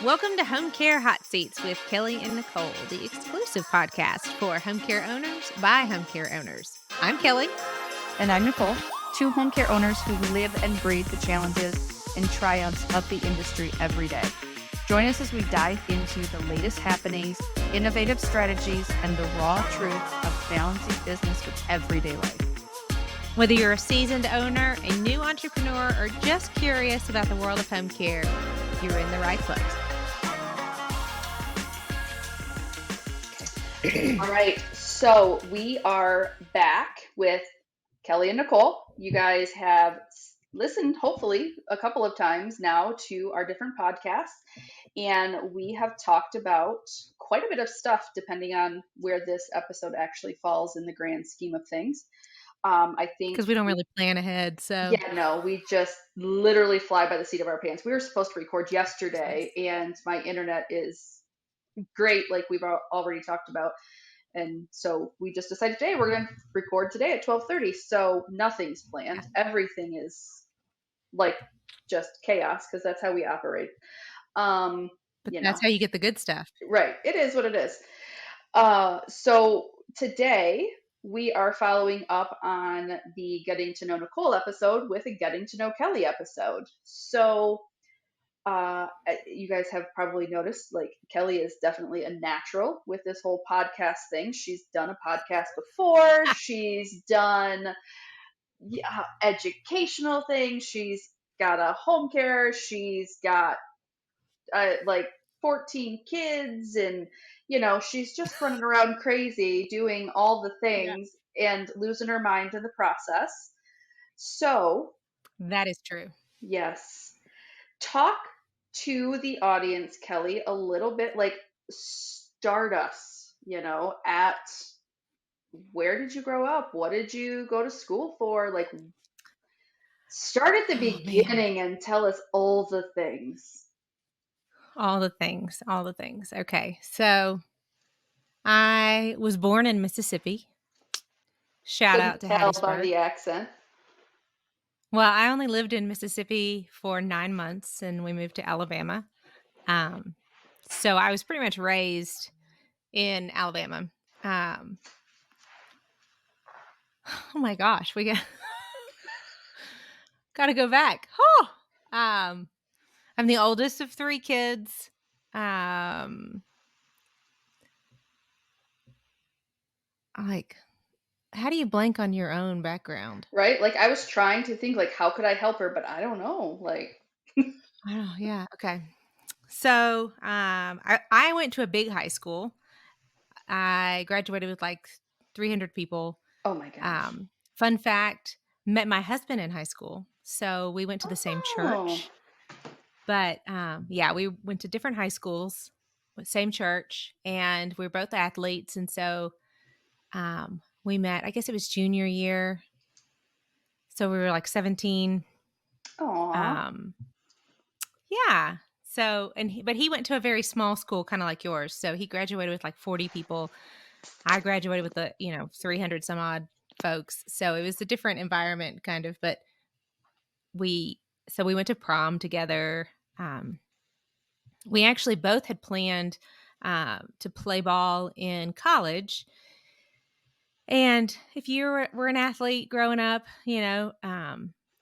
Welcome to Home Care Hot Seats with Kelly and Nicole, the exclusive podcast for home care owners by home care owners. I'm Kelly. And I'm Nicole, two home care owners who live and breathe the challenges and triumphs of the industry every day. Join us as we dive into the latest happenings, innovative strategies, and the raw truth of balancing business with everyday life. Whether you're a seasoned owner, a new entrepreneur, or just curious about the world of home care, you're in the right place. All right, so we are back with Kelly and Nicole. You guys have listened, hopefully, a couple of times now to our different podcasts, and we have talked about quite a bit of stuff depending on where this episode actually falls in the grand scheme of things. I think because we don't really plan ahead. So yeah, no, we just literally fly by the seat of our pants. We were supposed to record yesterday, and my internet is great, like we've already talked about. And so we just decided today we're going to record today at 12:30. So nothing's planned. Everything is like just chaos because that's how we operate. But that's how you get the good stuff. Right. It is what it is. So today we are following up on the Getting to Know Nicole episode with a Getting to Know Kelly episode. So you guys have probably noticed, like, Kelly is definitely a natural with this whole podcast thing. She's done a podcast before. She's done educational things. She's got a home care. She's got like 14 kids, and she's just running around crazy doing all the things and losing her mind in the process. So that is true. Yes. Talk to the audience, Kelly, a little bit, like, start us, at where did you grow up? What did you go to school for? Like, start at the beginning and tell us all the things. All the things. Okay. So I was born in Mississippi. Shout out to Couldn't tell by Hattiesburg. the accent. Well, I only lived in Mississippi for 9 months and we moved to Alabama. So I was pretty much raised in Alabama. Oh my gosh, we got to go back. Oh, I'm the oldest of 3 kids. Like, how do you blank on your own background? Right? Like, I was trying to think, like, how could I help her? But I don't know. Like, I don't know. Yeah. Okay. So I went to a big high school. I graduated with like 300 people. oh my gosh. Fun fact, met my husband in high school. So we went to the same church. But yeah, we went to different high schools, same church, and we were both athletes. And so we met, I guess it was junior year. So we were like 17. Aww. Yeah. So, but he went to a very small school, kind of like yours. So he graduated with like 40 people. I graduated with 300 some odd folks. So it was a different environment kind of, but we went to prom together. We actually both had planned to play ball in college. And if you were an athlete growing up,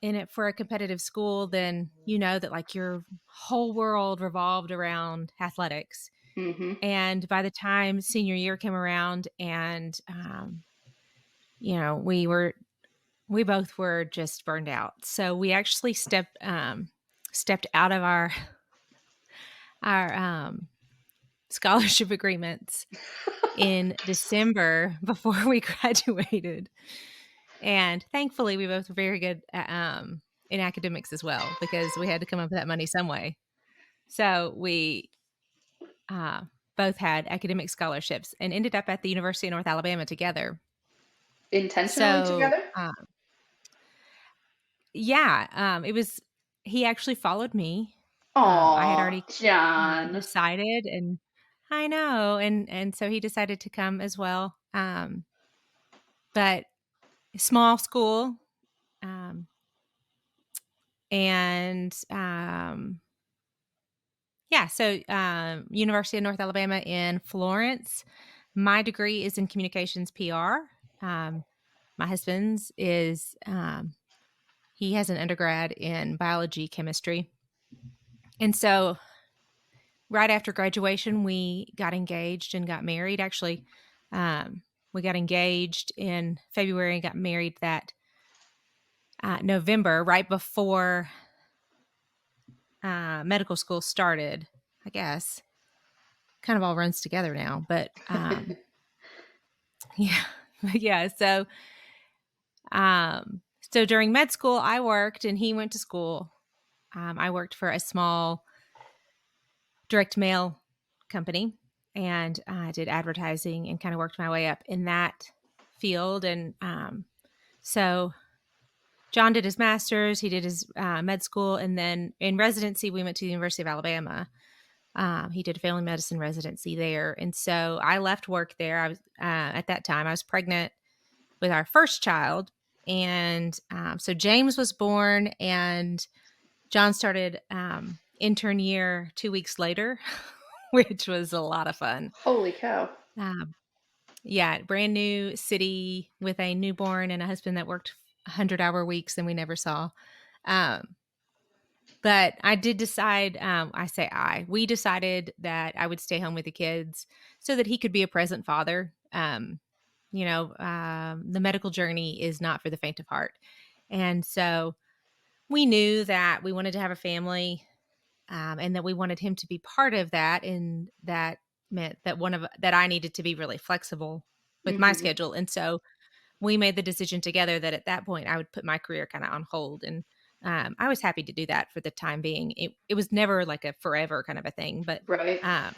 in it for a competitive school, then you know that like your whole world revolved around athletics. Mm-hmm. And by the time senior year came around, and we both were just burned out. So we actually stepped out of our scholarship agreements in December before we graduated. And thankfully, we both were very good in academics as well, because we had to come up with that money some way. So we both had academic scholarships and ended up at the University of North Alabama together. Intentionally together? Yeah. He actually folled me. I had already John. decided, and I know. And so he decided to come as well. But small school. And Yeah, so, University of North Alabama in Florence. My degree is in communications PR. Um, my husband's is, he has an undergrad in biology chemistry. And so right after graduation, we got engaged and got married. Actually, we got engaged in February and got married that November, right before medical school started, I guess. Kind of all runs together now, but yeah, yeah. So during med school, I worked and he went to school. I worked for a small direct mail company and I did advertising and kind of worked my way up in that field. And so John did his master's, he did his med school, and then in residency, we went to the University of Alabama. He did a family medicine residency there. And so I left work there. I was at that time, I was pregnant with our first child. And so James was born, and John started intern year 2 weeks later, which was a lot of fun. Holy cow. Um, yeah, brand new city with a newborn and a husband that worked 100-hour weeks and we never saw. Um, but I did decide, we decided that I would stay home with the kids so that he could be a present father. The medical journey is not for the faint of heart. And so we knew that we wanted to have a family, and that we wanted him to be part of that. And that meant that I needed to be really flexible with my Hmm. schedule. And so we made the decision together that at that point I would put my career kind of on hold. And I was happy to do that for the time being. It was never like a forever kind of a thing, Right. um,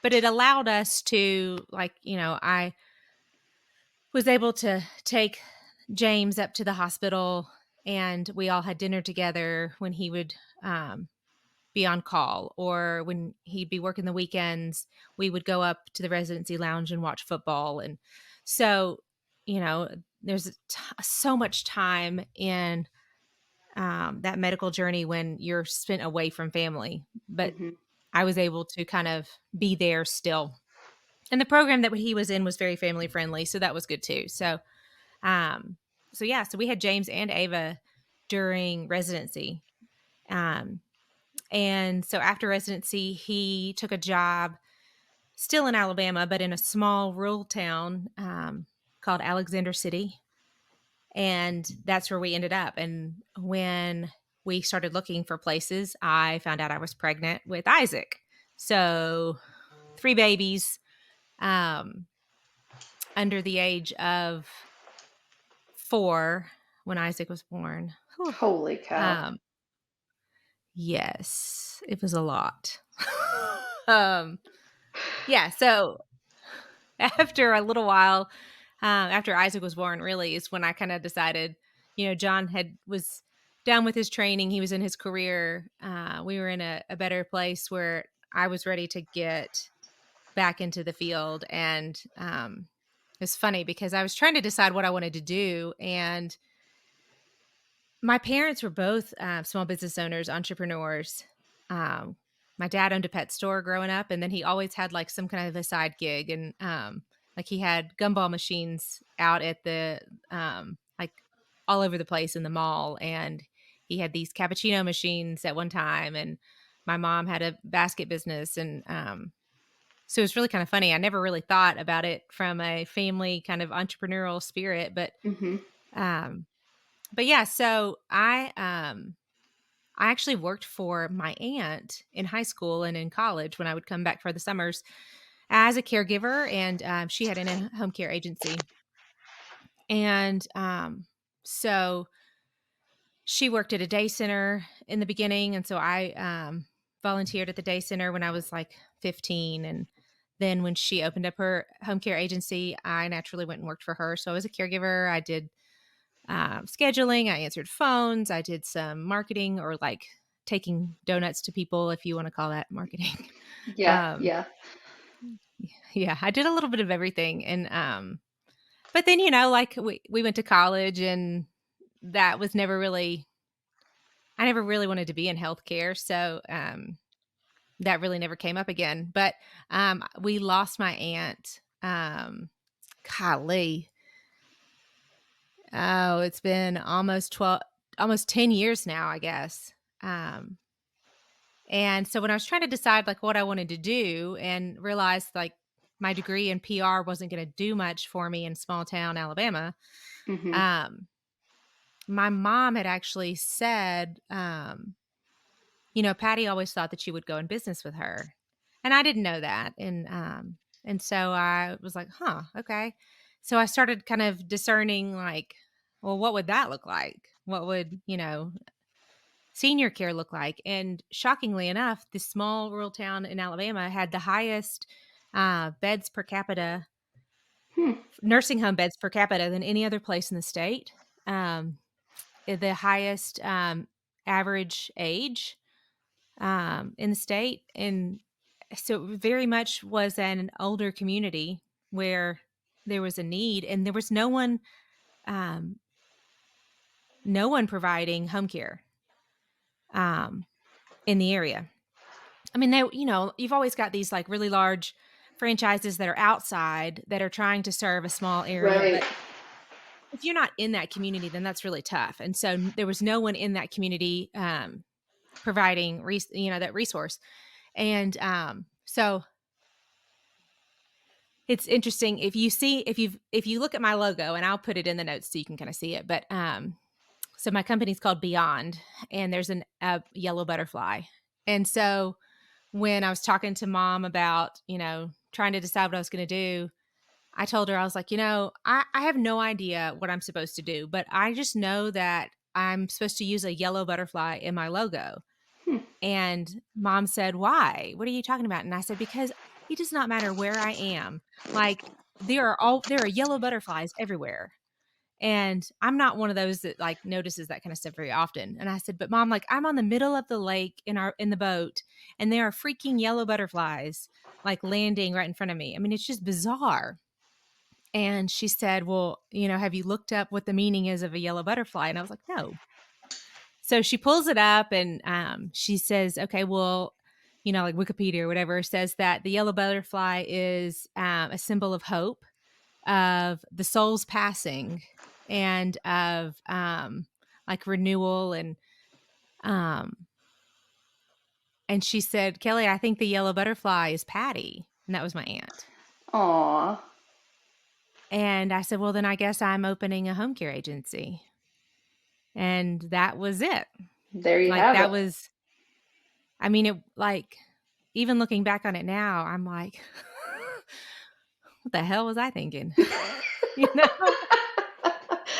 but it allowed us to, I was able to take James up to the hospital, and we all had dinner together when he would be on call, or when he'd be working the weekends, we would go up to the residency lounge and watch football. And so, there's so much time in that medical journey when you're spent away from family. But Hmm. I was able to kind of be there still. And the program that he was in was very family friendly. So that was good too. Um, so we had James and Ava during residency. Um, and so after residency, he took a job still in Alabama, but in a small rural town called Alexander City. And that's where we ended up. And when we started looking for places, I found out I was pregnant with Isaac. So 3 babies um, under the age of 4 when Isaac was born. Whew. Holy cow. Um, yes, it was a lot. um, yeah. So after a little while, after Isaac was born, really is when I kind of decided, John was done with his training. He was in his career. We were in a better place where I was ready to get back into the field. And it's funny because I was trying to decide what I wanted to do. And my parents were both small business owners, entrepreneurs. Um, my dad owned a pet store growing up, and then he always had like some kind of a side gig, and like he had gumball machines out at the like all over the place in the mall, and he had these cappuccino machines at one time, and my mom had a basket business, and so it's really kind of funny. I never really thought about it from a family kind of entrepreneurial spirit, Hmm. um, but yeah, so I actually worked for my aunt in high school and in college when I would come back for the summers as a caregiver, and she had an in-home care agency. And so she worked at a day center in the beginning, and so I volunteered at the day center when I was like 15. And then when she opened up her home care agency, I naturally went and worked for her. So I was a caregiver. I did scheduling. I answered phones. I did some marketing, or like taking donuts to people, if you want to call that marketing. Yeah, um, yeah. yeah, I did a little bit of everything. And but then like we went to college, and that was never really. I never really wanted to be in healthcare, so that really never came up again. But we lost my aunt. Golly, oh, it's been almost 10 years now, I guess. Um, and so when I was trying to decide like what I wanted to do and realized like my degree in PR wasn't going to do much for me in small town Alabama, Mhm. um, my mom had actually said, Patty always thought that you would go in business with her. And I didn't know that. And so I was like, huh, okay. So I started kind of discerning like, well, what would that look like? What would, senior care look like? And shockingly enough, this small rural town in Alabama had the highest beds per capita, Hmm. nursing home beds per capita than any other place in the state. Um, the highest average age in the state. And so it very much was an older community where there was a need and there was um, no one providing home care um, in the area. I mean, you've always got these like really large franchises that are outside that are trying to serve a small area, Right. but if you're not in that community, then that's really tough. And so there was no one in that community providing, that resource. And so it's interesting if you look at my logo, and I'll put it in the notes so you can kind of see it. But so my company's called Beyond, and there's a yellow butterfly. And so when I was talking to mom about trying to decide what I was going to do, I told her I was like, I have no idea what I'm supposed to do, but I just know that I'm supposed to use a yellow butterfly in my logo. Hmm. And mom said, "Why? What are you talking about?" And I said, "Because it does not matter where I am. Like there are yellow butterflies everywhere." And I'm not one of those that like notices that kind of stuff very often. And I said, "But mom, like I'm on the middle of the lake in the boat and there are freaking yellow butterflies like landing right in front of me. I mean, it's just bizarre." And she said, "Well, have you looked up what the meaning is of a yellow butterfly?" And I was like, "No." So she pulls it up and she says, okay, well, like Wikipedia or whatever says that the yellow butterfly is a symbol of hope, of the soul's passing, and of like renewal. Um, and she said, "Kelly, I think the yellow butterfly is Patty." And that was my aunt. Aw. And I said, "Well, then I guess I'm opening a home care agency." And that was it. There you Like have that it. was I mean, it like even looking back on it now, I'm like, what the hell was I thinking? you know?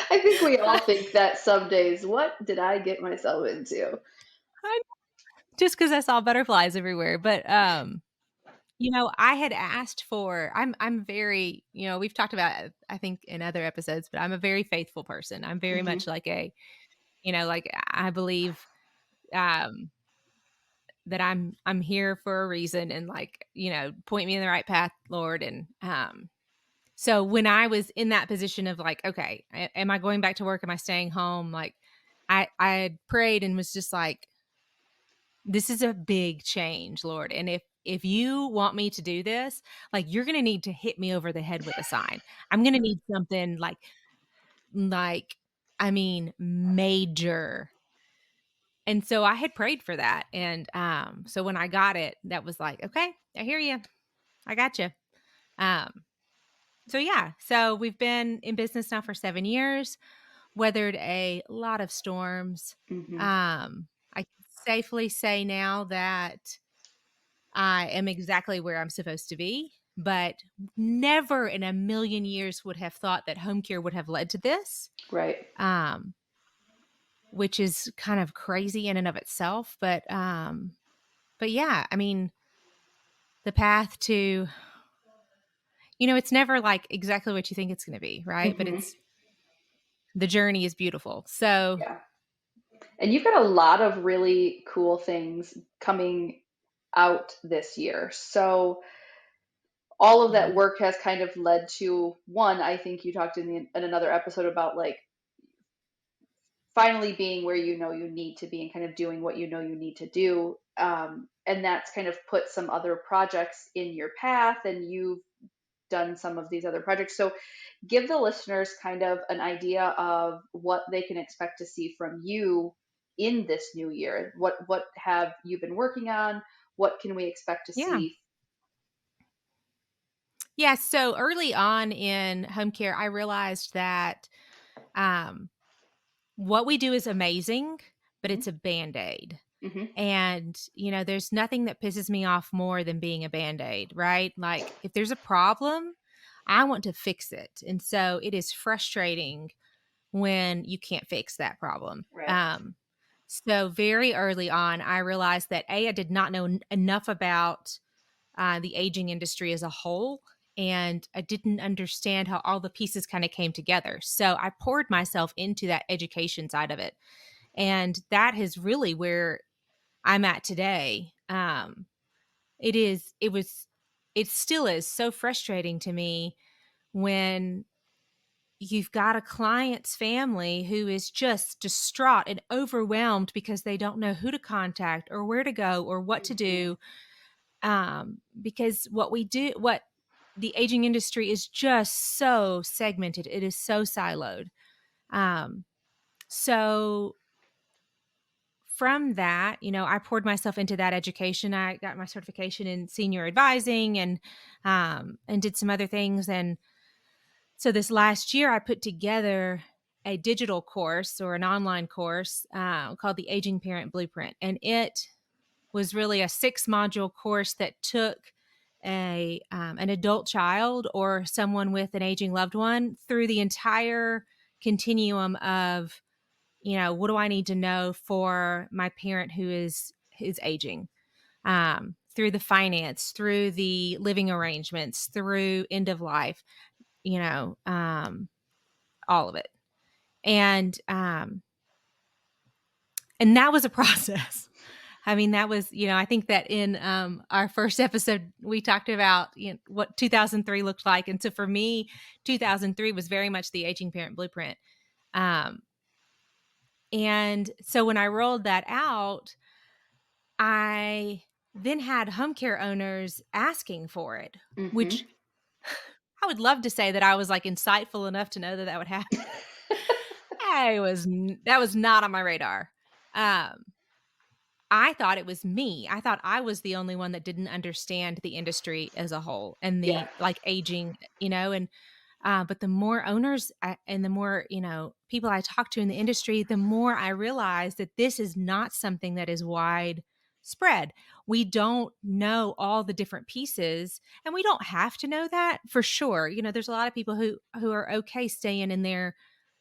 I think we all think that some days. What did I get myself into? I just because I saw butterflies everywhere. But I had asked for I'm very, we've talked about it, I think in other episodes, but I'm a very faithful person. I'm very Hmm. much like like I believe um that I'm here for a reason and like, point me in the right path, Lord. And so when I was in that position of like, okay, am I going back to work? Am I staying home? Like I had prayed and was just like, this is a big change, Lord. And if you want me to do this, like you're going to need to hit me over the head with a sign. I'm going to need something like I mean major. And so I had prayed for that. And so when I got it, that was like, okay, I hear you. I got you. Um so yeah, so we've been in business now for 7 years, weathered a lot of storms. Hmm. I can safely say now that I am exactly where I'm supposed to be, but never in a million years would have thought that home care would have led to this. Right. Um, which is kind of crazy in and of itself, but yeah, I mean, the path to it's never like exactly what you think it's going to be, right? But Hmm. the journey is beautiful. So, Yeah. And you've got a lot of really cool things coming out this year. So all of that yeah. work has kind of led to one. I think you talked in another episode about like finally being where you know you need to be and kind of doing what you know you need to do. and that's kind of put some other projects in your path, and you've done some of these other projects. So give the listeners kind of an idea of what they can expect to see from you in this new year. What have you been working on? What can we expect to Yeah. see? Yeah, so early on in home care, I realized that, um, what we do is amazing, but Mhm, it's a Band-Aid. mhm, And, there's nothing that pisses me off more than being a Band-Aid, right? Like, if there's a problem, I want to fix it. And so it is frustrating when you can't fix that problem. right. So very early on, I realized that I did not know enough about the aging industry as a whole. And I didn't understand how all the pieces kind of came together. So I poured myself into that education side of it. And that is really where I'm at today. It is, it was, it still is so frustrating to me when you've got a client's family who is just distraught and overwhelmed because they don't know who to contact or where to go or what to Mhm, do. Because what the aging industry is just so segmented. It is so siloed. Um, so from that, I poured myself into that education. I got my certification in senior advising and did some other things. And so this last year, I put together a digital course or an online course called the Aging Parent Blueprint, and it was really a 6 module course that took a an adult child or someone with an aging loved one through the entire continuum of, what do I need to know for my parent who is aging, through the finance, through the living arrangements, through end of life, you know um, all of it. And that was a process. I mean, that was, I think that in our first episode, we talked about, what 2003 looked like. And so for me, 2003 was very much the aging parent blueprint. Um, and so when I rolled that out, I then had home care owners asking for it, mhm. which I would love to say that I was like insightful enough to know that that would happen. That was not on my radar. Um, I thought it was me. I thought I was the only one that didn't understand the industry as a whole and Yeah. the like aging, and but the more owners and the more, people I talk to in the industry, the more I realize that this is not something that is widespread. We don't know all the different pieces, and we don't have to know that for sure. There's a lot of people who are okay staying in their,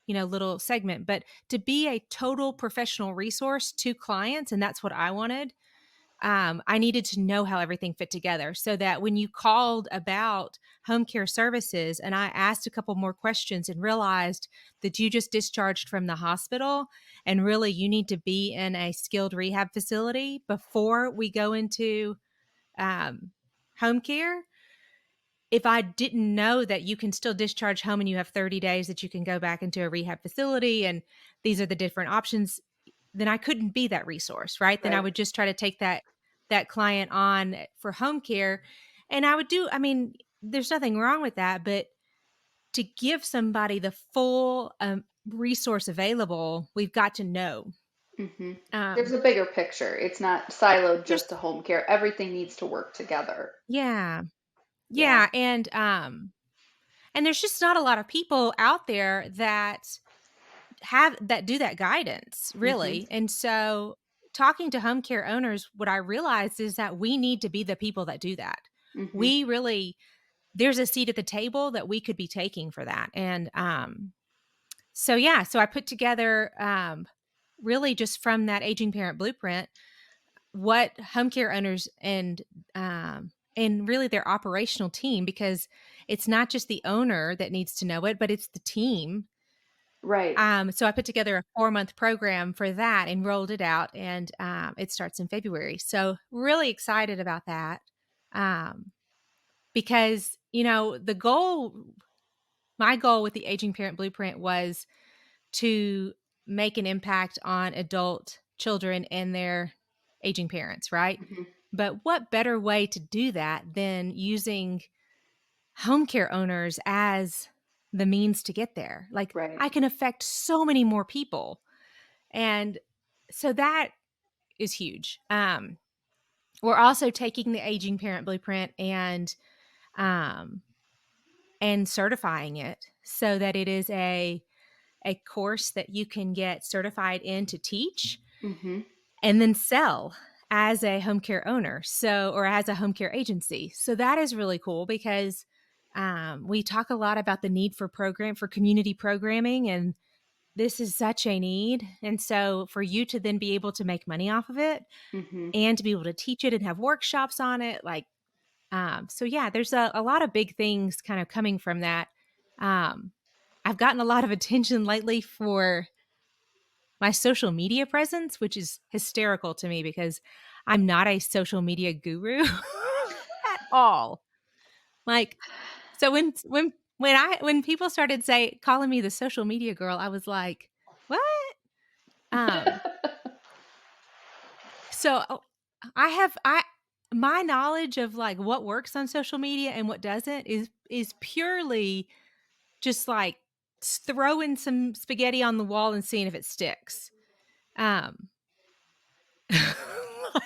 little segment, but to be a total professional resource to clients, and that's what I wanted. I needed to know how everything fit together so that when you called about home care services and I asked a couple more questions and realized that you just discharged from the hospital and really you need to be in a skilled rehab facility before we go into um, home care. If I didn't know that you can still discharge home and you have 30 days that you can go back into a rehab facility and these are the different options, then I couldn't be that resource, right? Then I Right. would just try to take that client on for home care. And I mean, there's nothing wrong with that, but to give somebody the full resource available, we've got to know. Mhm. There's Um, a bigger picture. It's not siloed there's just to home care. Everything needs to work together. Yeah. Yeah. Yeah. And there's just not a lot of people out there that do that guidance, Mhm. really. And so talking to home care owners, what I realized is that we need to be the people that do that. Mhm. We really There's a seat at the table that we could be taking for that. And so yeah, so I put together really just from that aging parent blueprint what home care owners and really their operational team, because it's not just the owner that needs to know it, but it's the team. Right. So I put together a 4-month program for that and rolled it out, and it starts in February. So really excited about that, um, because my goal with the Aging Parent Blueprint was to make an impact on adult children and their aging parents, right? Mhm. But what better way to do that than using home care owners as the means to get there? Like, Right. I can affect so many more people. And so that is huge. We're also taking the aging parent blueprint um and certifying it so that it is a course that you can get certified in to teach Hmm. and then sell as a home care owner, so or as a home care agency. So that is really cool because we talk a lot about the need for community programming, and this is such a need. And so for you to then be able to make money off of it Hmm. and to be able to teach it and have workshops on it, like so yeah, there's a lot of big things kind of coming from that. Um, I've gotten a lot of attention lately for my social media presence, which is hysterical to me because I'm not a social media guru at all. Like, so when people started calling me the social media girl, I was like, "What?" Um, so I my knowledge of like what works on social media and what doesn't is purely just like throwing some spaghetti on the wall and seeing if it sticks. Um,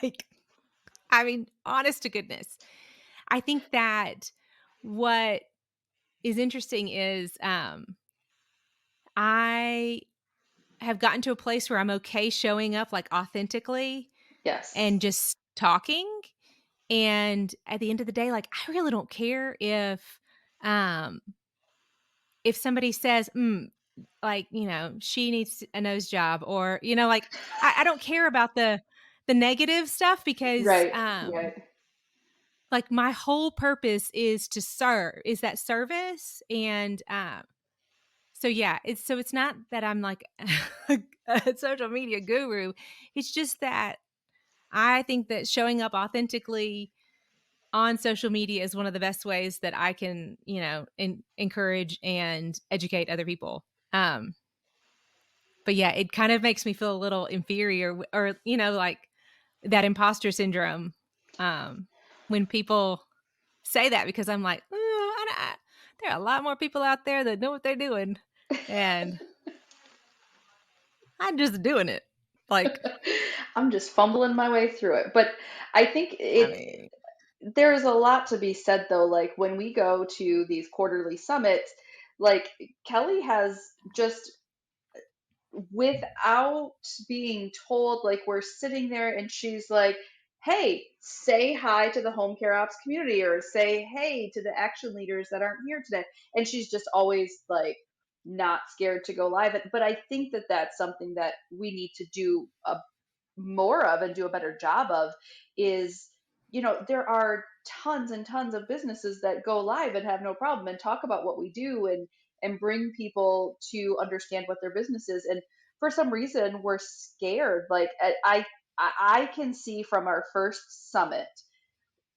like, I mean, honest to goodness. I think that what is interesting is, I have gotten to a place where I'm okay showing up, like, authentically Yes. and just talking, and at the end of the day, like, I really don't care um, if somebody says, like, "She needs a nose job," or, like, I don't care about the negative stuff because, Right. Right. like, my whole purpose is to serve is that service, and, so, yeah, it's not that I'm, like, a social media guru, it's just that I think that showing up authentically on social media is one of the best ways that I can, encourage and educate other people, but, yeah, it kind of makes me feel a little inferior or, like, that imposter syndrome, when people say that because I'm like, "Ooh, there are a lot more people out there that know what they're doing, and I'm just doing it." Like, I'm just fumbling my way through it. But I think I it's mean, there's a lot to be said though, like when we go to these quarterly summits, like Kelly has just without being told, like we're sitting there and she's like, hey, say hi to the home care ops community or say hey to the action leaders that aren't here today. And she's just always like not scared to go live. But I think that that's something that we need to do more of and do a better job of is, there are tons and tons of businesses that go live and have no problem and talk about what we do and bring people to understand what their business is. And for some reason we're scared. Like I can see from our first summit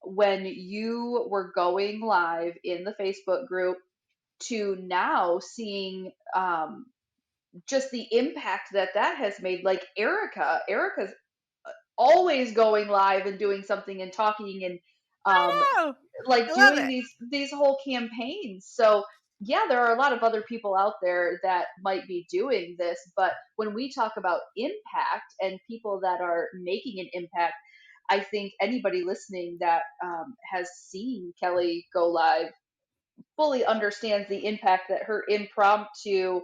when you were going live in the Facebook group to now seeing just the impact that that has made. Like Erica's always going live and doing something and talking and um I know. I like love doing it. these whole campaigns. So yeah, there are a lot of other people out there that might be doing this, but when we talk about impact and people that are making an impact, I think anybody listening that has seen Kelly go live fully understands the impact that her impromptu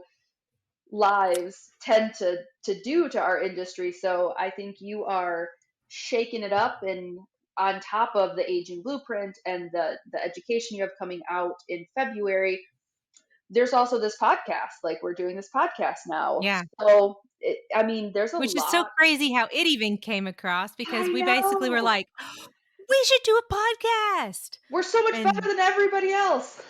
lives tend to do to our industry. So I think you are shaking it up and on top of the aging blueprint and the education you have coming out in February, there's also this podcast. Like we're doing this podcast now. Yeah. So I mean, there's a Which is so lot. crazy how it even came across I because we basically were know. like, "We should do a podcast." We're so much better And than everybody else.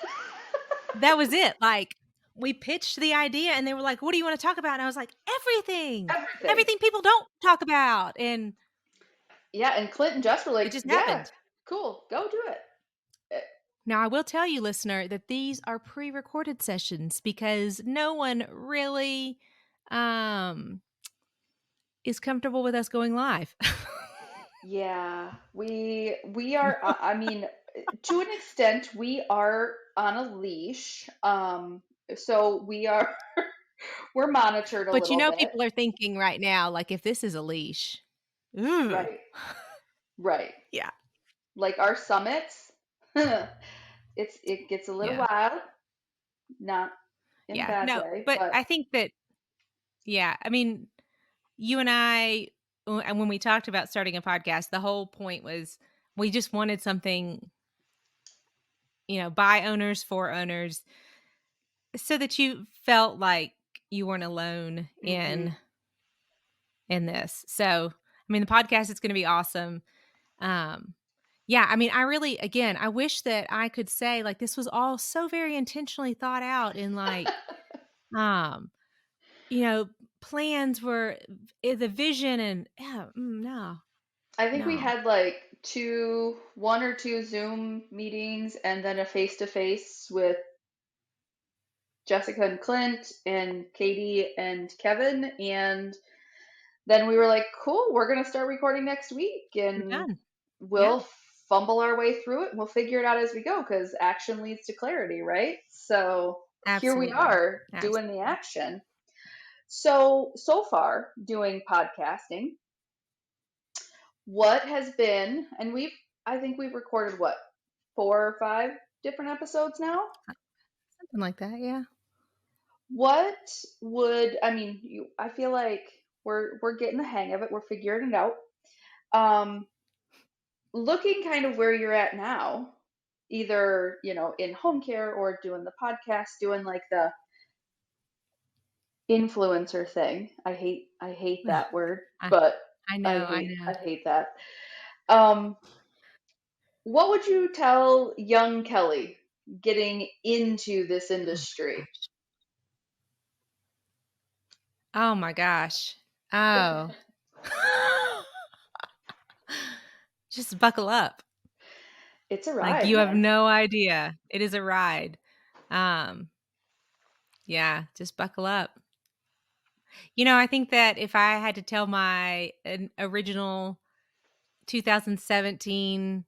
that was it. Like, we pitched the idea and they were like, "What do you wanna talk about?" And I was like, "Everything. Everything. Everything people don't talk about." And Yeah, and Clint and Jess were it like, just yeah, happened. cool, go do it. Eh, Now, I will tell you, listener, that these are pre-recorded sessions because no one really, um, is comfortable with us going live. Yeah, we are. I mean, to an extent, we are on a leash. So we are we're monitored a But, little bit. people are thinking right now, like, if this is a leash, ooh. Right, right. Yeah, Like our summits, it gets a little yeah, wild, not in a yeah. bad No, way, but but I think that yeah, I mean, you and I and when we talked about starting a podcast, the whole point was we just wanted something, by owners, for owners, so that you felt like you weren't alone hmm in this. So, I mean, the podcast is gonna be awesome. Um, yeah, I mean, I really again, I wish that I could say, like, this was all so very intentionally thought out and, like, um, you know, plans were the vision and yeah, no, I think we no. had like one or two Zoom meetings and then a face to face with Jessica and Clint and Katie and Kevin. And then we were like, cool, we're going to start recording next week We're and done. Yeah, we'll fumble our way through it and we'll figure it out as we go because action leads to clarity, right? So here we absolutely. are doing the Absolutely. action. So far doing podcasting, what has been, and I think we've recorded what, 4 or 5 different episodes now? Something like that, yeah. What I mean, I feel like we're getting the hang of it. We're figuring it out. Um, Looking kind of where you're at now, either, in home care or doing the podcast, doing like the influencer thing. I hate Ugh, that word, I but I I know, I hate know. I hate that. Um, what would you tell young Kelly getting into this Oh my industry? gosh. Oh my gosh. Oh. Just buckle up. It's a Like, ride, you have man. no idea. It is a ride. Um, yeah, just buckle up. I think that if I had to tell my an original 2017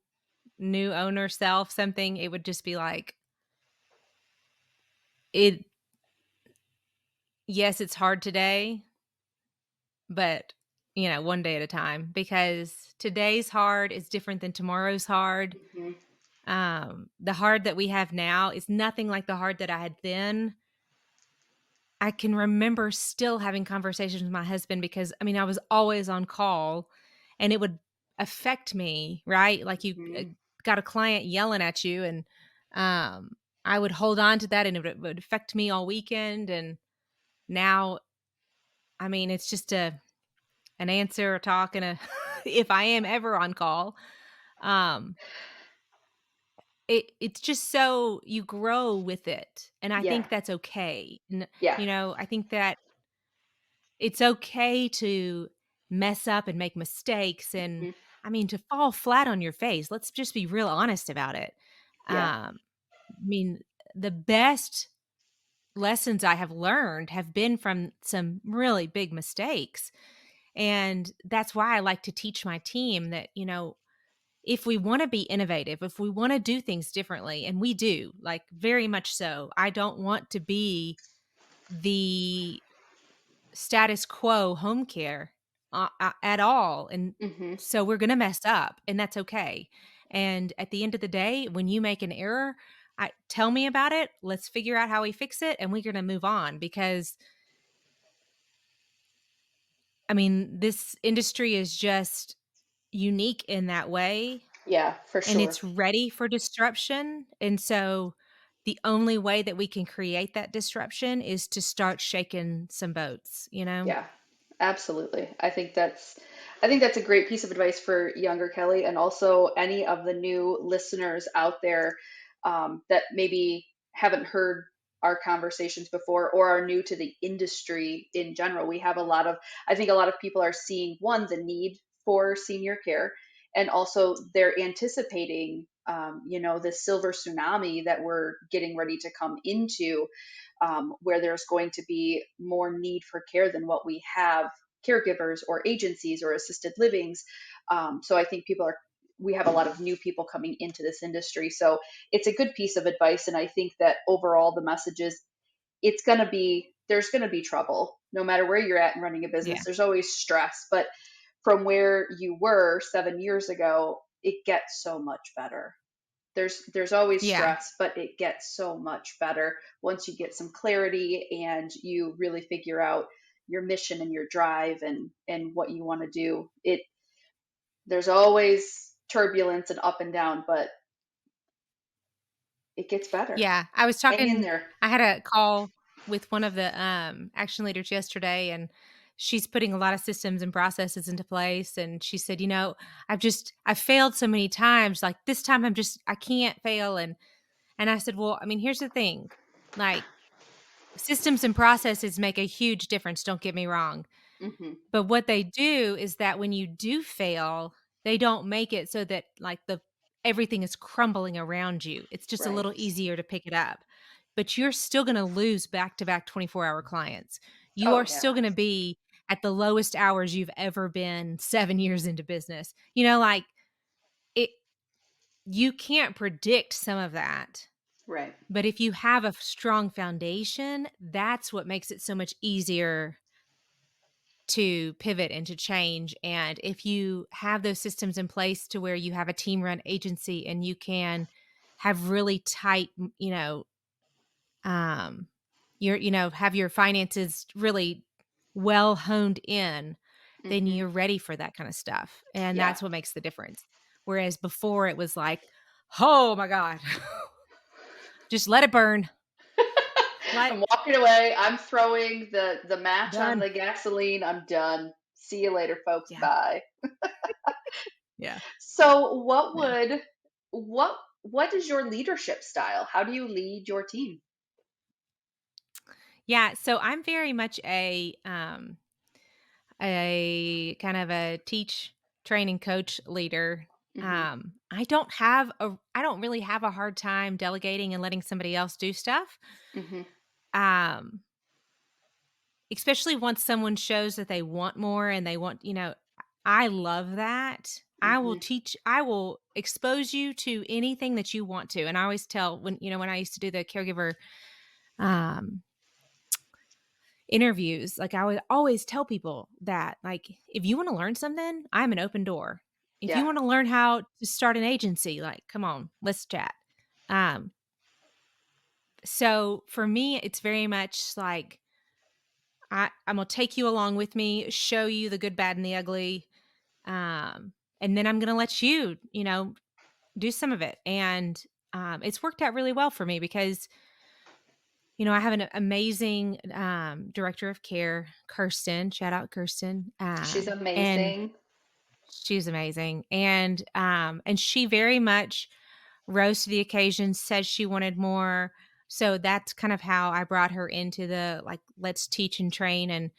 new owner self something, it would just be like, it yes, it's hard today, but, one day at a time because today's hard is different than tomorrow's hard. hmm The hard that we have now is nothing like the hard that I had then. I can remember still having conversations with my husband because, I mean, I was always on call and it would affect me, right? Like you hmm got a client yelling at you and I would hold on to that and it would affect me all weekend. And now, I mean, it's just an answer, a talk, and a if I am ever on call. Um, it's just so you grow with it, and I Yeah, think that's okay. yeah, I think that it's okay to mess up and make mistakes and hmm I mean to fall flat on your face. Let's just be real honest about it. yeah, I mean, the best lessons I have learned have been from some really big mistakes. And that's why I like to teach my team that, if we want to be innovative, if we want to do things differently, and we do, like very much so, I don't want to be the status quo home care at all. And hmm so we're going to mess up, and that's okay. And at the end of the day, when you make an error, tell me about it. Let's figure out how we fix it, and we're going to move on because I mean, this industry is just unique in that way yeah, for and sure. it's ready for disruption. And so the only way that we can create that disruption is to start shaking some boats. Yeah, absolutely. I think that's a great piece of advice for younger Kelly and also any of the new listeners out there that maybe haven't heard our conversations before or are new to the industry in general. I think a lot of people are seeing one, the need for senior care, and also they're anticipating, the silver tsunami that we're getting ready to come into, where there's going to be more need for care than what we have caregivers or agencies or assisted livings. So I think we have a lot of new people coming into this industry. So it's a good piece of advice. And I think that overall the message is there's going to be trouble no matter where you're at in running a Yeah. business. There's always stress, but from where you were 7 years ago, it gets so much better. There's always Yeah. stress, but it gets so much better once you get some clarity and you really figure out your mission and your drive and what you want to do. There's always turbulence and up and down, but it gets better. Yeah, I was Hang in talking there. I had a call with one of the, action leaders yesterday, and she's putting a lot of systems and processes into place, and she said, I've failed so many times, like, this time I can't fail," and I said, "Well, I mean, here's the thing, like, systems and processes make a huge difference, don't get me wrong, Hmm. but what they do is that when you do fail, they don't make it so that, like, the everything is crumbling around you. It's just a little Right. easier to pick it up. But you're still gonna lose back-to-back 24-hour clients. You Oh are yeah. still gonna be at the lowest hours you've ever been 7 years into business. Like, it you can't predict some of that, Right. but if you have a strong foundation, that's what makes it so much easier to pivot and to change. And if you have those systems in place to where you have a team run agency and you can have really tight, um, have your finances really well honed in, then Hmm. you're ready for that kind of stuff. And Yeah. that's what makes the difference. Whereas before it was like, oh my God, just let it burn. Let I'm walking away. I'm throwing the match on done. the gasoline. I'm done. See you later, folks. Yeah. Bye. Yeah. So, Yeah. what is your leadership style? How do you lead your team? Yeah. So I'm very much a kind of a teach, train, and coach leader. Hmm. I don't really have a hard time delegating and letting somebody else do stuff. Hmm. Um, Especially once someone shows that they want more and I love that. Hmm. I will expose you to anything that you want to. And I always tell when I used to do the caregiver um interviews, like, I would always tell people that, like, if you wanna learn something, I'm an open door. If you Yeah. wanna learn how to start an agency, like, come on, let's chat. Um, so for me, it's very much like I'm gonna take you along with me, show you the good, bad, and the ugly, and then I'm gonna let you, do some of it, and, it's worked out really well for me because I have an amazing, director of care, Kirsten, shout out Kirsten, She's and amazing. she's amazing, and she very much rose to the occasion, said she wanted more, so that's kind of how I brought her into the, like, let's teach and train,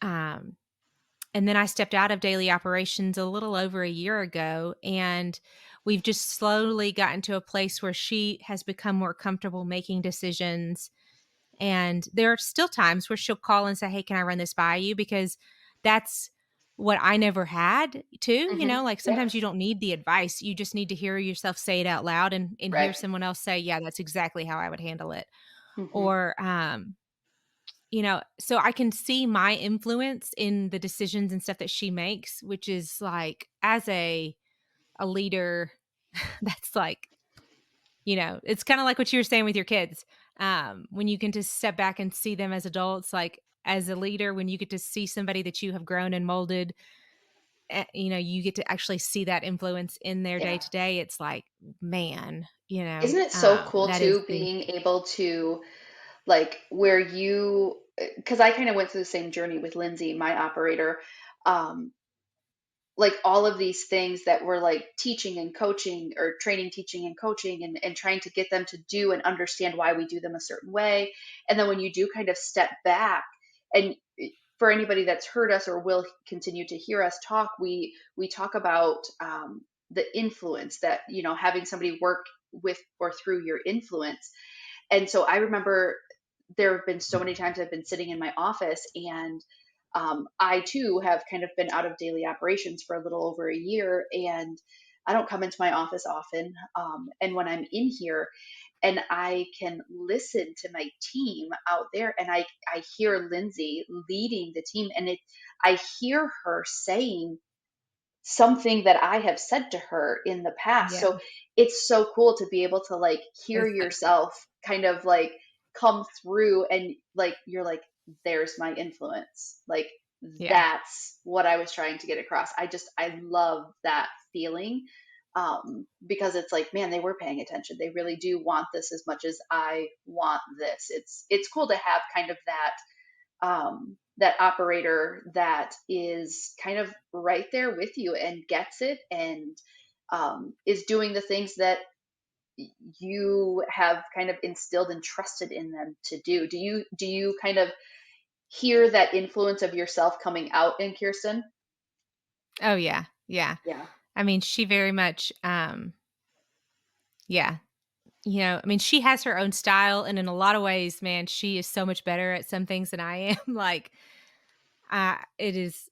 um, and then I stepped out of daily operations a little over a year ago, and we've just slowly gotten to a place where she has become more comfortable making decisions, and there are still times where she'll call and say, "Hey, can I run this by you?" Because that's what I never had too, Hmm. like, Yeah. sometimes you don't need the advice, you just need to hear yourself say it out loud and hear Right. someone else say, "Yeah, that's exactly how I would handle it." Hmm. Or, so I can see my influence in the decisions and stuff that she makes, which is, like, as a leader, that's like, it's kinda like what you were saying with your kids. When you can just step back and see them as adults, like, as a leader, when you get to see somebody that you have grown and molded, you get to actually see that influence in their day Yeah. to day, it's like, man, Isn't it so cool that is too the being able to like where you because I kind of went through the same journey with Lindsay, my operator. Um, like all of these things that were like teaching and coaching or training, teaching and coaching and trying to get them to do and understand why we do them a certain way. And then when you do kind of step back and for anybody that's heard us or will continue to hear us talk, we talk about the influence that, having somebody work with or through your influence. And so I remember there have been so many times I've been sitting in my office and I too have kind of been out of daily operations for a little over a year, and I don't come into my office often. And when I'm in here, and I can listen to my team out there, and I hear Lindsay leading the team, and I hear her saying something that I have said to her in the past. Yeah. So it's so cool to be able to like hear It's so cool. yourself kind of like come through, and like you're like, there's my influence. Like Yeah. that's what I was trying to get across. I love that feeling. Because it's like, man, they were paying attention. They really do want this as much as I want this. It's cool to have kind of that operator that is kind of right there with you and gets it, and is doing the things that you have kind of instilled and trusted in them to do. Do you kind of hear that influence of yourself coming out in Kirsten? Oh, yeah. Yeah. Yeah. I mean, she very much, yeah. I mean, she has her own style, and in a lot of ways, man, she is so much better at some things than I am. Like, it is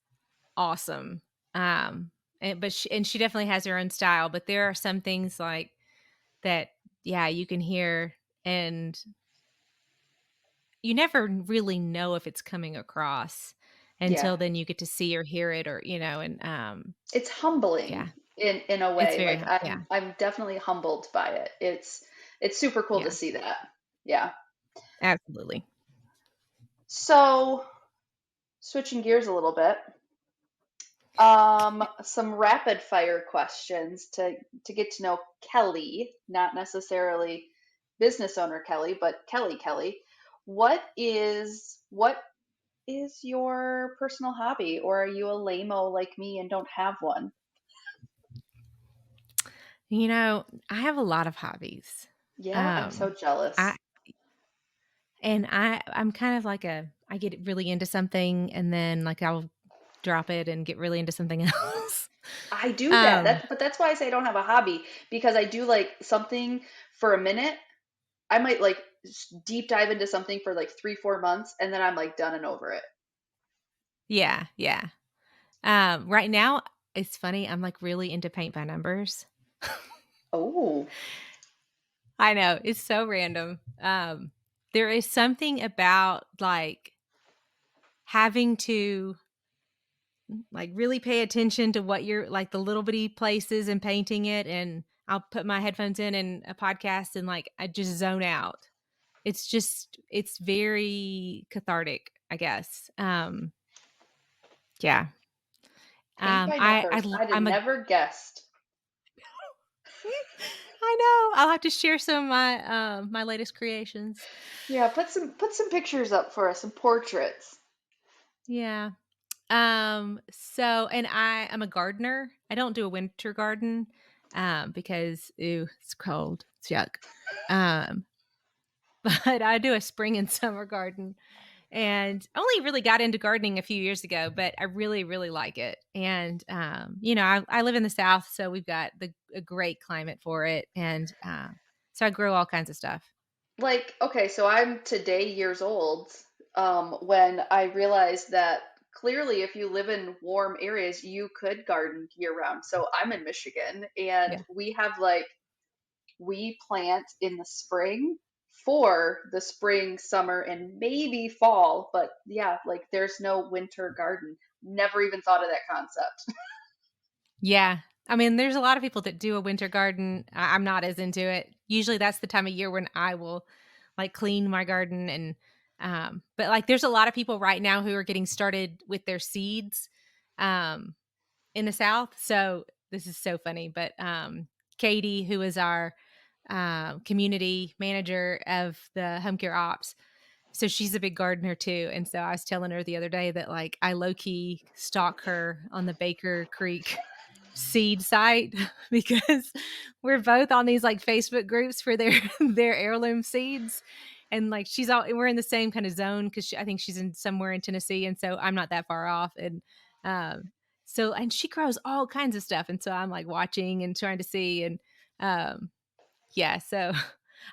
awesome. Um, and she definitely has her own style, but there are some things like that, yeah, you can hear, and you never really know if it's coming across Yeah. until then you get to see or hear it, or, and, It's yeah, humbling in a it's way. very Like hum yeah, I'm definitely humbled by it. It's super cool to yeah, see that. Yeah. absolutely. So switching gears a little bit, some rapid fire questions to get to know Kelly, not necessarily business owner Kelly, but Kelly. What is your personal hobby, or are you a lame-o like me and don't have one? I have a lot of hobbies. Yeah, I'm so Um, I jealous. I'm kind of like I get really into something, and then, like, I'll drop it and get really into something else. I do that. Um, But that's why I say I don't have a hobby, because I do like something for a minute. I might like deep dive into something for like 3, 4 months, and then I'm like done and over it. yeah, yeah. Right now, it's funny, I'm, like, really into paint by numbers. Oh, I know, it's so random. There is something about, like, having to, like, really pay attention to what you're like, the little bitty places and painting it, and I'll put my headphones in and a podcast, and, like, I just zone out. It's very cathartic, I guess. Yeah. paint by I numbers. l I'd have I'm a never guessed. I know, I'll have to share some of my latest creations. Yeah, put some pictures up for us, some portraits. Yeah. And I'm a gardener. I don't do a winter garden, because, ew, it's cold, it's yuck. Um, but I do a spring and summer garden, and only really got into gardening a few years ago, but I really, really like it. And, I live in the South, so we've got a great climate for it, and, so I grow all kinds of stuff. Like, okay, so I'm today years old, when I realized that clearly if you live in warm areas, you could garden year round. So I'm in Michigan, and Yeah. we plant in the spring for the spring, summer, and maybe fall. But yeah, like there's no winter garden. Never even thought of that concept. Yeah. I mean, there's a lot of people that do a winter garden. I'm not as into it. Usually that's the time of year when I will, like, clean my garden, and but, like, there's a lot of people right now who are getting started with their seeds um in the South. So this is so funny, but Katie, who is our community manager of the home care ops, so she's a big gardener too. And so I was telling her the other day that, like, I low key stalk her on the Baker Creek seed site because we're both on these, like, Facebook groups for their their heirloom seeds. And, like, we're in the same kind of zone because I think she's in somewhere in Tennessee, and so I'm not that far off. And and she grows all kinds of stuff, and so I'm, like, watching and trying to see. And yeah, so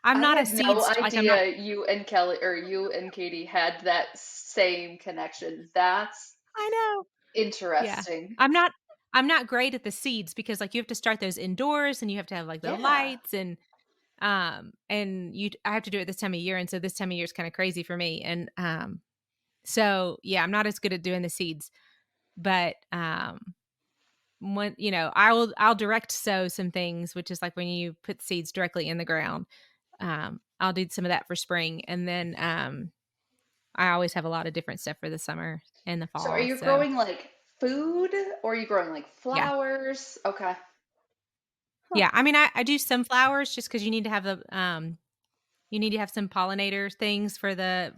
I'm I not a had no like, I'm not. idea you and Kelly, or you and Katie, had that same connection. That's I know. Yeah. Interesting. I'm not I'm not great at the seeds because, like, you have to start those indoors and you have to have, like, the Yeah. lights and you I have to do it this time of year, and so this time of year is kinda crazy for me, and, so, yeah, I'm not as good at doing the seeds, but, when I'll direct sow some things, which is, like, when you put seeds directly in the ground. I'll do some of that for spring, and then, I always have a lot of different stuff for the summer and the So are fall, you so, growing like food or are you growing like yeah. flowers? Okay. Huh. Yeah, I mean, I do some flowers just because you need to have some pollinator things for the,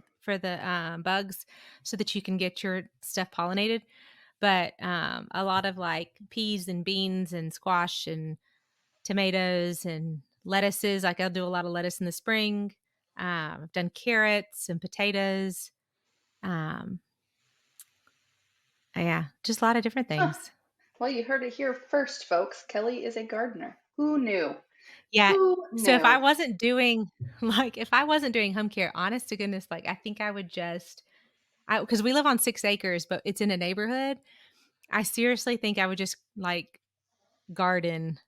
bugs so that you can get your stuff pollinated, but, a lot of, like, peas and beans and squash and tomatoes and lettuces, like, I'll do a lot of lettuce in the spring. I've done carrots and potatoes, um, yeah, just a lot of different Huh. things. Well, you heard it here first, folks. Kelly is a gardener. Who knew? Yeah, Who so if knew? I wasn't doing if I wasn't doing home care, honest to goodness, like, I think I would just because we live on 6 acres, but it's in a neighborhood. I seriously think I would just, like, garden.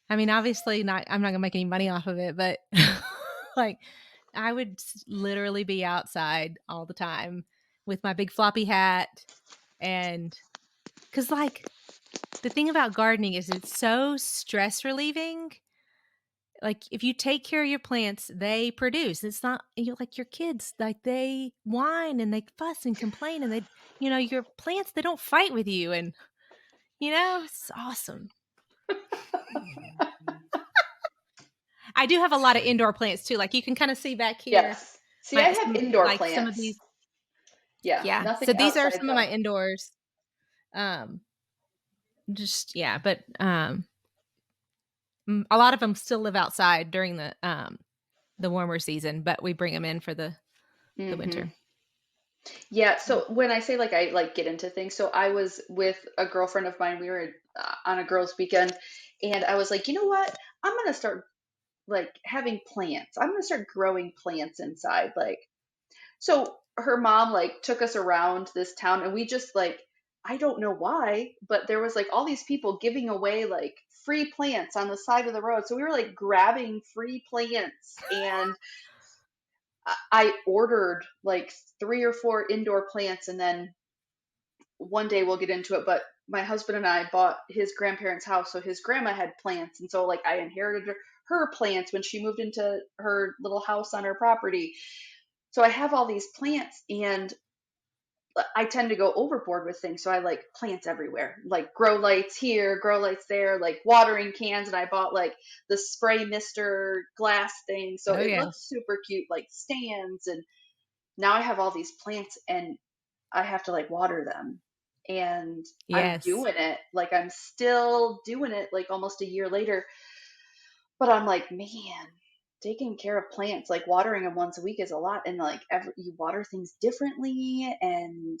I mean, obviously not I'm not gonna make any money off of it, but, like, I would literally be outside all the time with my big floppy hat and because like, the thing about gardening is it's so stress relieving. Like, if you take care of your plants, they produce. It's not like your kids, like, they whine and they fuss and complain and your plants, they don't fight with you and, it's awesome. I do have a lot of indoor plants too, like, you can kinda see back here, Yes. See, I have some indoor like, some of plants. these. Yeah, Yeah, so nothing these are outside some of though. my indoors, um, just yeah, but, a lot of them still live outside during the warmer season, but we bring them in for the Hmm. winter. Yeah, Yeah. so when I say like I like get into things, so I was with a girlfriend of mine. We were on a girls' weekend, and I was like, you know what? I'm gonna start like having plants. I'm gonna start growing plants inside. Like, so her mom like took us around this town, and we just like I don't know why, but there was like all these people giving away like free plants on the side of the road. So we were like grabbing free plants, and I ordered like 3 or 4 indoor plants, and then one day we'll get into it, but my husband and I bought his grandparents' house, so his grandma had plants, and so like I inherited her plants when she moved into her little house on her property. So I have all these plants, and I tend to go overboard with things. So I like plants everywhere, like grow lights here, grow lights there, like watering cans, and I bought like the spray mister glass thing, so Oh, it yeah. looks super cute, like stands, and now I have all these plants, and I have to like water them. And I'm Yes. doing it. Like I'm still doing it like almost a year later. But I'm like, man, taking care of plants, like watering them once a week is a lot. And like you water things differently and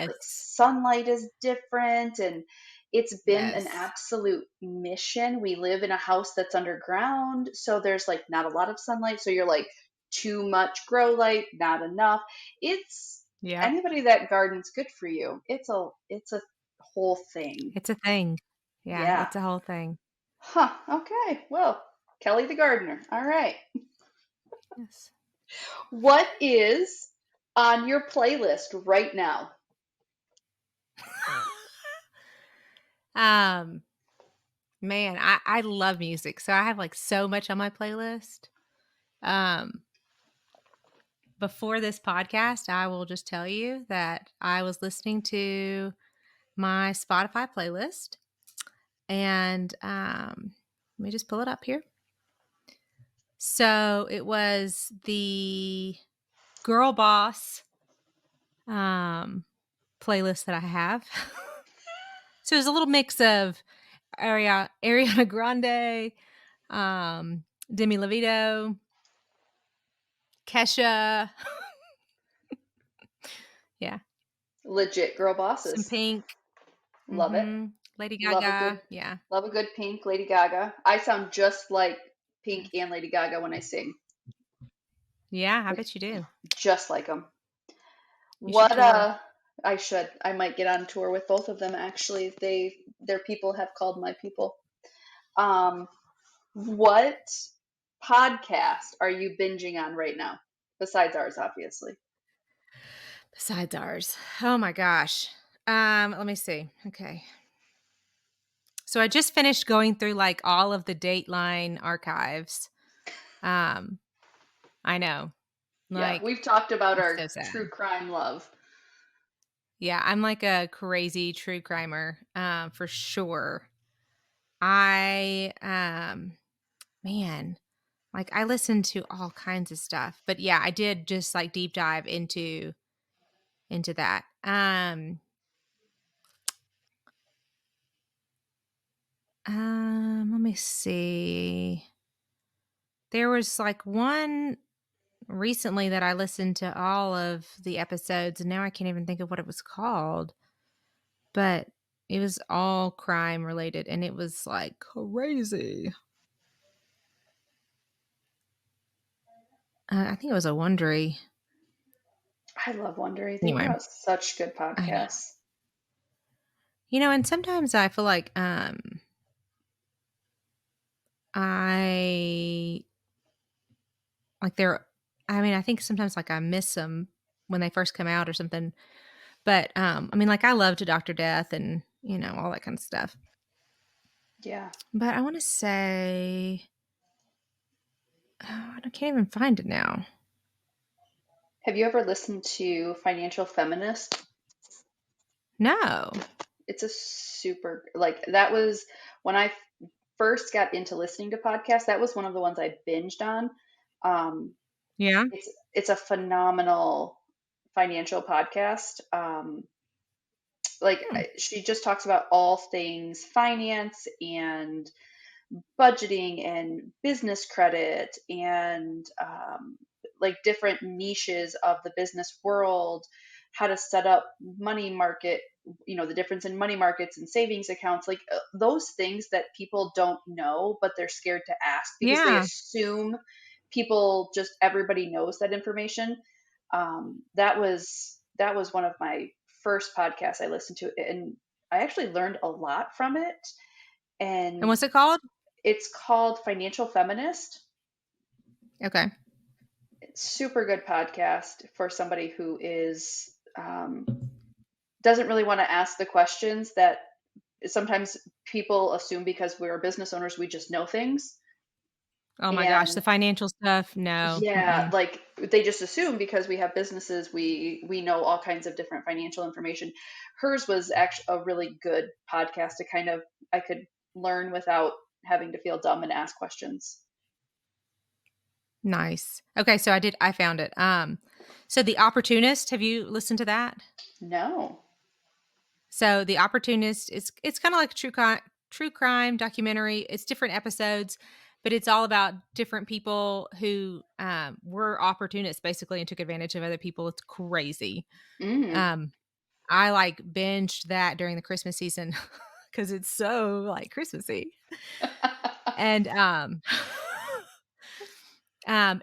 like Yes. sunlight is different. And it's been an Yes. absolute mission. We live in a house that's underground. So there's like not a lot of sunlight. So you're like too much grow light, not enough. It's Yep. anybody that gardens good for you. It's a whole thing. It's a thing. Yeah, Yeah. it's a whole thing. Huh. Okay. Well, Kelly the gardener. All right. Yes. What is on your playlist right now? Um, man, I love music, so I have, like, so much on my playlist. Um, Before this podcast, I will just tell you that I was listening to my Spotify playlist, and, let me just pull it up here. So, it was the Girl Boss, um, playlist that I have. So, it's a little mix of Ariana Grande, um, Demi Lovato, Kesha, yeah, Legit girl some bosses. Pink, Love it. Lady Love a good Gaga, yeah. love a good Pink, Lady Gaga. I sound just like Pink Yes. and Lady Gaga when I sing. Yeah, I Like bet you do. just like them. You should What tour. I should. I might get on tour with both of them actually. Their people have called my people. Um, what podcast are you binging on right now? Besides ours, obviously. Besides ours. Oh my gosh. Let me see. Okay. So I just finished going through like all of the Dateline archives. Um, I know. Yeah, Like we've talked about it's our so sad. true crime love. Yeah, I'm like a crazy true crimer, for sure. I man, like I listen to all kinds of stuff. But yeah, I did just like deep dive into that. Let me see. There was like one recently that I listened to all of the episodes, and now I can't even think of what it was called, but it was all crime related and it was like crazy. I think it was a Wondery. I love Wondery. They put Anyway, out such good I know. podcasts. And sometimes I feel like I like they're I mean, I think sometimes like I miss them when they first come out or something. But I mean like I loved Dr. Death and, all that kind of stuff. Yeah. But I want to say I can't even find it now. Have you ever listened to Financial Feminist? No. It's a super, like, that was when I first got into listening to podcasts, that was one of the ones I binged on. Um, Yeah. it's a phenomenal financial podcast. Like, Hmm. she just talks about all things finance and budgeting and business credit and like different niches of the business world, how to set up money market, the difference in money markets and savings accounts, like those things that people don't know, but they're scared to ask because they Yeah. assume everybody knows that information. That was one of my first podcasts I listened to, and I actually learned a lot from it. And And what's it called? it's called Financial Feminist. Okay. It's super good podcast for somebody who is doesn't really want to ask the questions that sometimes people assume because we're business owners we just know things. Oh my gosh, the And financial stuff, no. yeah, Mm-mm. like they just assume because we have businesses we know all kinds of different financial information. Hers was actually a really good podcast to kind of I could learn without having to feel dumb and ask questions. Nice. Okay, so I found it. So The Opportunist, have you listened to that? No. So The Opportunist, it's kind of like a true crime documentary. It's different episodes, but it's all about different people who were opportunists basically and took advantage of other people. It's crazy. Mm. Um, I like binged that during the Christmas season because it's so like Christmassy. And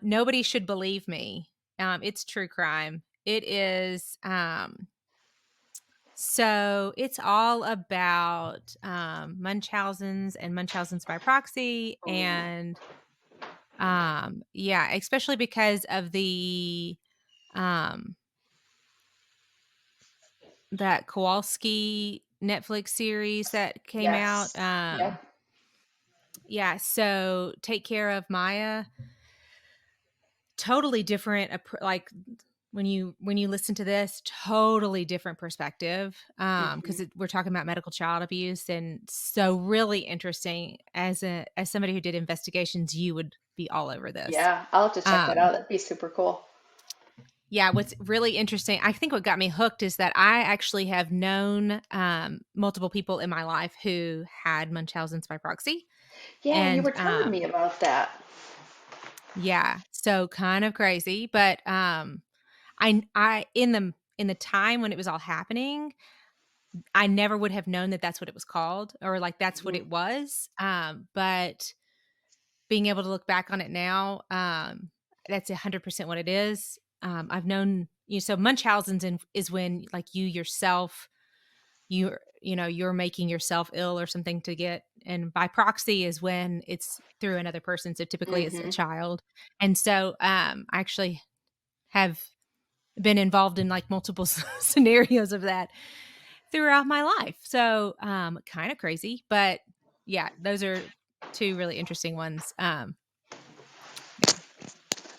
Nobody Should Believe Me. It's true crime. It is so it's all about Munchausen's and Munchausen's by proxy Oh. and yeah, especially because of the um that Kowalski Netflix series that came out. Yes. Yep. Yeah, so Take Care of Maya, totally different like when you listen to this, totally different perspective, Hmm. because we're talking about medical child abuse, and so really interesting. As somebody who did investigations, you would be all over this. Yeah, I'll have to check that um out. That'd be super cool. yeah, what's really interesting, I think what got me hooked is that I actually have known multiple people in my life who had Munchausen's by proxy. Yeah, you And were telling me about that. yeah, so kind of crazy, but I in the time when it was all happening, I never would have known that that's what it was called or like that's what Hmm. it was. But being able to look back on it now, that's 100% what it is. I've known, so Munchausen's is when like you yourself, you're making yourself ill or something to get, and by proxy is when it's through another person. So typically it's a Hmm. child. And so I actually have been involved in like multiple scenarios of that throughout my life. So kind of crazy, but yeah, those are two really interesting ones. Yeah,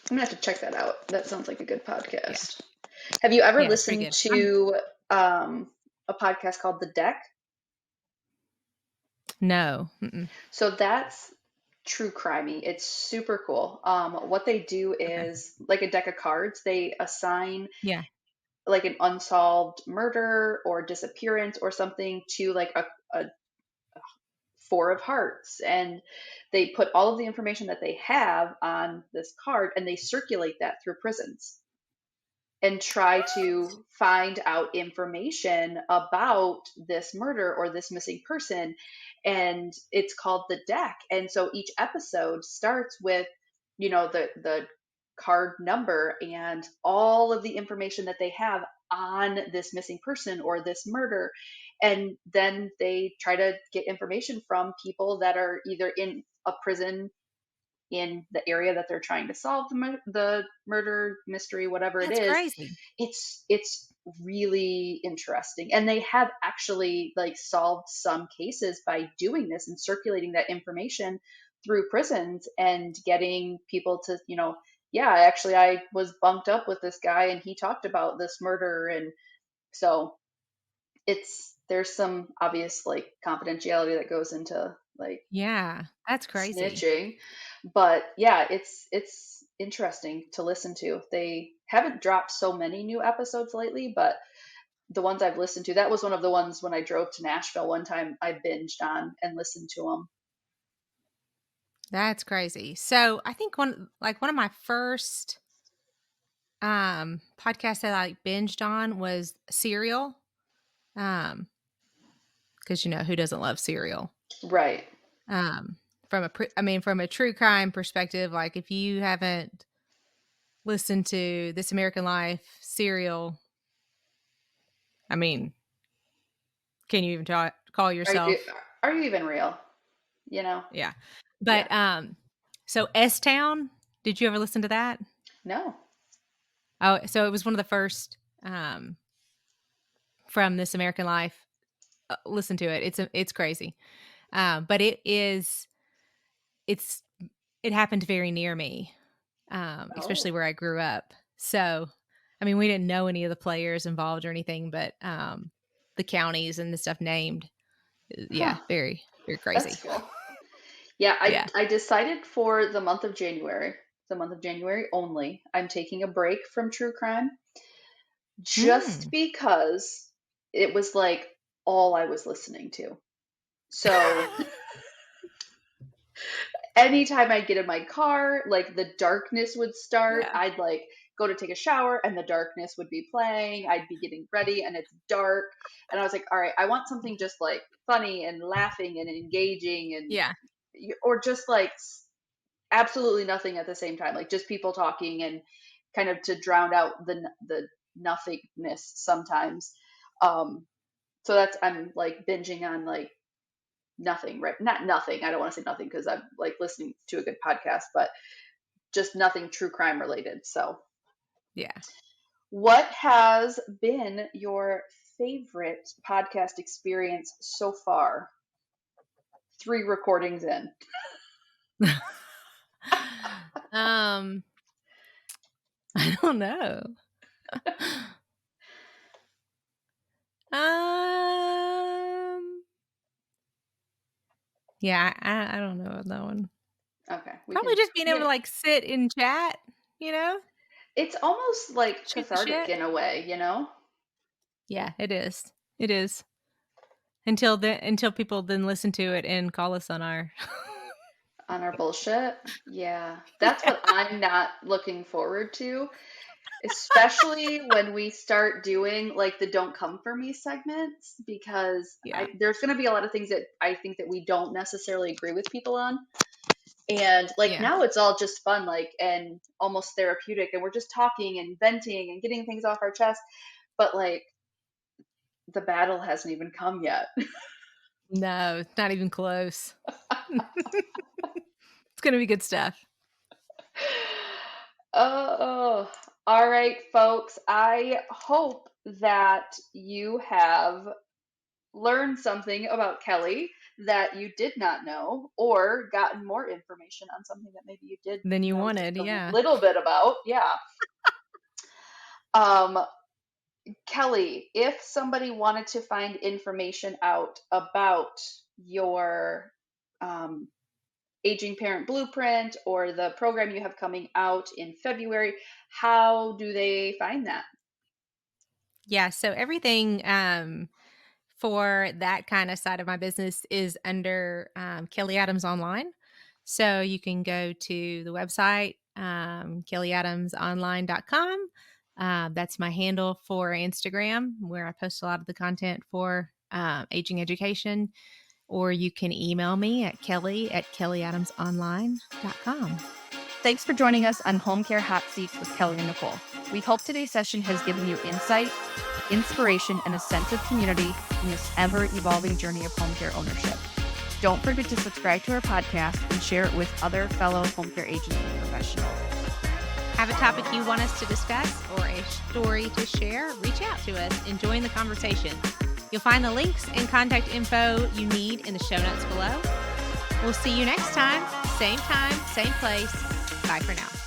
I'm gonna have to check that out. That sounds like a good yeah, podcast. Have you ever yeah, it's pretty listened good. to a podcast called The Deck? No. Mm-mm. So that's true crimey. It's super cool. What they do Okay. is like a deck of cards. They assign Yeah. like an unsolved murder or disappearance or something to like a four of hearts, and they put all of the information that they have on this card and they circulate that through prisons and try What? to find out information about this murder or this missing person. And it's called The Deck. And so each episode starts with, the card number and all of the information that they have on this missing person or this murder. And then they try to get information from people that are either in a prison in the area that they're trying to solve the murder mystery, whatever it That's is. crazy. It's really interesting, and they have actually like solved some cases by doing this and circulating that information through prisons and getting people to, yeah, actually I was bunked up with this guy and he talked about this murder. And so there's some obvious like confidentiality that goes into like Yeah, that's crazy. snitching. But yeah, it's interesting to listen to. They haven't dropped so many new episodes lately, but the ones I've listened to, that was one of the ones when I drove to Nashville one time I binged on and listened to them. That's crazy. So I think one of my first podcasts that I like binged on was Serial. Um, because who doesn't love Serial? Right. Um, from a true crime perspective, like if you haven't listened to This American Life, Serial, I mean, can you even call Are you yourself? are you even real? You know? Yeah. Yeah. But so S Town, did you ever listen to that? No. Oh, so it was one of the first from This American Life. Listen to it. It's crazy. But it's it happened very near me, especially Oh. where I grew up. So, I mean, we didn't know any of the players involved or anything, but the counties and the stuff named, Huh. yeah, very, very That's crazy. cool. Yeah, I Yeah. I decided for the month of January only, I'm taking a break from true crime just Mm. because it was like all I was listening to. So anytime I get in my car, like the darkness would start. Yeah. I'd like go to take a shower and the darkness would be playing. I'd be getting ready and it's dark. And I was like, all right, I want something just like funny and laughing and engaging and Yeah. or just like absolutely nothing at the same time, like just people talking and kind of to drown out the nothingness sometimes. So that's I'm like binging on like nothing, right? Not nothing. I don't want to say nothing because I'm like listening to a good podcast, but just nothing true crime related. So, Yeah. what has been your favorite podcast experience so far? 3 recordings in. um, I don't know. Um, yeah, I don't know about that one. Okay, Probably just being we able to can. like sit and chat, you know, It's almost like shoot the cathartic shit. in a way, you know, Yeah, it is. It is. Until people then listen to it and call us on our on our bullshit. Yeah, that's what I'm not looking forward to, especially when we start doing like the don't come for me segments, because Yeah. there's going to be a lot of things that I think that we don't necessarily agree with people on. And like Yeah. now it's all just fun, like, and almost therapeutic, and we're just talking and venting and getting things off our chest. But like the battle hasn't even come yet. No, it's not even close. It's gonna be good stuff. Oh, all right, folks. I hope that you have learned something about Kelly that you did not know, or gotten more information on something that maybe you did Than you know just wanted, a yeah. little bit about. Yeah. Um, Kelly, if somebody wanted to find information out about your um, Aging Parent Blueprint or the program you have coming out in February, how do they find that? Yeah, so everything, for that kinda side of my business is under, Kelly Adams Online. So you can go to the website, kellyadamsonline.com. That's my handle for Instagram, where I post a lot of the content for, aging education, or you can email me at kelly@kellyadamsonline.com. Thanks for joining us on Home Care Hot Seats with Kelly and Nicole. We hope today's session has given you insight, inspiration, and a sense of community in this ever-evolving journey of home care ownership. Don't forget to subscribe to our podcast and share it with other fellow home care agents and professionals. Have a topic you want us to discuss or a story to share? Reach out to us and join the conversation. You'll find the links and contact info you need in the show notes below. We'll see you next time, same time, same place. Bye for now.